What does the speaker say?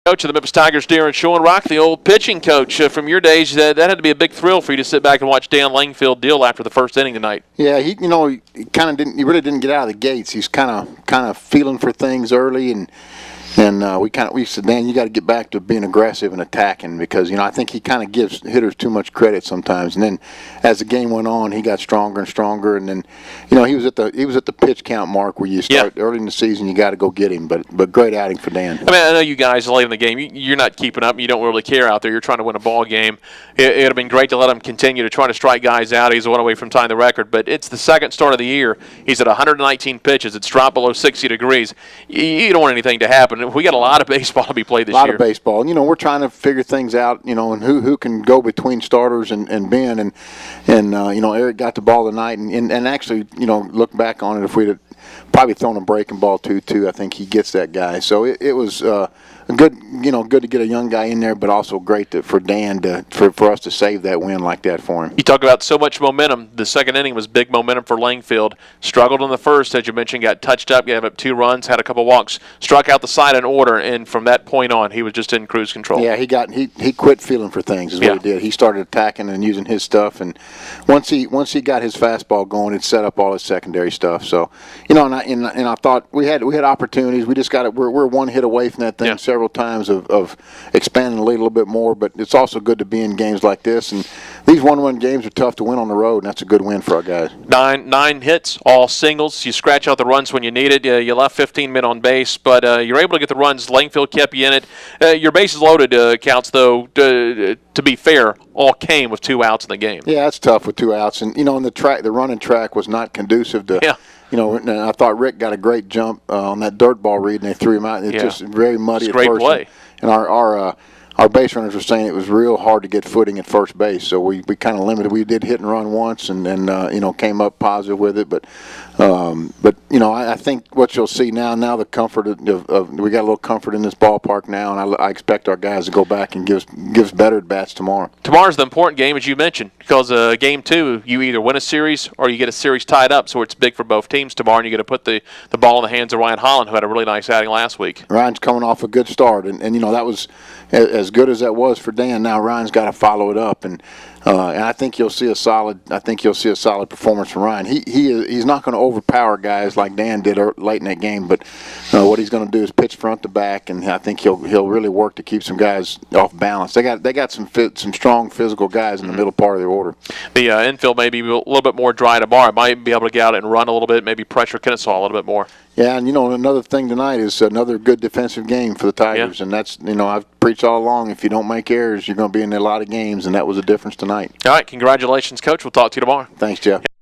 Coach of the Memphis Tigers, Daron Schoenrock, the old pitching coach from your days. That had to be a big thrill for you to sit back and watch Dan Langfield deal after the first inning tonight. Yeah, he kind of didn't. He really didn't get out of the gates. He's kind of feeling for things early, and we said, Dan, you got to get back to being aggressive and attacking, because I think he kind of gives hitters too much credit sometimes. And then as the game went on, he got stronger and stronger. And then he was at the pitch count mark where you start early in the season. You got to go get him. But great outing for Dan. I mean, I know you guys late in the game, you're not keeping up. You don't really care out there. You're trying to win a ball game. It would have been great to let him continue to try to strike guys out. He's one away from tying the record. But it's the second start of the year. He's at 119 pitches. It's dropped below 60 degrees. You don't want anything to happen. We got a lot of baseball to be played this year. A lot of baseball. We're trying to figure things out, and who can go between starters and Ben. And Eric got the ball tonight. And actually, look back on it, if we'd have probably thrown a breaking ball too, I think he gets that guy. So it was good to get a young guy in there, but also great for Dan for us to save that win like that for him. You talk about so much momentum. The second inning was big momentum for Langfield. Struggled in the first, as you mentioned, got touched up, gave up 2 runs, had a couple walks, struck out the side in order, and from that point on, he was just in cruise control. Yeah, he quit feeling for things is what he did. He started attacking and using his stuff, and once he got his fastball going, it set up all his secondary stuff. So, and I thought we had opportunities. We just got it. We're one hit away from that thing several times of expanding the lead a little bit more, but it's also good to be in games like this, and these one-run games are tough to win on the road, and that's a good win for our guys. Nine hits, all singles. You scratch out the runs when you needed. You left 15 men on base, but you're able to get the runs. Langfield kept you in it. Your bases loaded counts, though, to be fair, all came with 2 outs in the game. Yeah, it's tough with 2 outs, and and the running track was not conducive to. Yeah. And I thought Rick got a great jump on that dirt ball read, and they threw him out. It's just very muddy at first. Great play. And our base runners were saying it was real hard to get footing at first base, so we kind of limited. We did hit and run once, and then came up positive with it. But I think what you'll see now the comfort of we got a little comfort in this ballpark now, and I expect our guys to go back and give us better at bats tomorrow. Tomorrow's the important game, as you mentioned, because game 2, you either win a series or you get a series tied up, so it's big for both teams tomorrow, and you got to put the ball in the hands of Ryan Holland, who had a really nice outing last week. Ryan's coming off a good start, and that was as good as that was for Dan. Now Ryan's got to follow it up, and I think you'll see a solid. Performance from Ryan. He's not going to overpower guys like Dan did late in that game, but what he's going to do is pitch front to back, and I think he'll really work to keep some guys off balance. They got some strong physical guys in the middle part of the order. The infield may be a little bit more dry tomorrow. It might be able to get out and run a little bit, maybe pressure Kennesaw a little bit more. Yeah, and another thing tonight is another good defensive game for the Tigers, and that's I've preached all along, if you don't make errors, you're going to be in a lot of games, and that was a difference tonight. All right, congratulations, Coach. We'll talk to you tomorrow. Thanks, Jeff.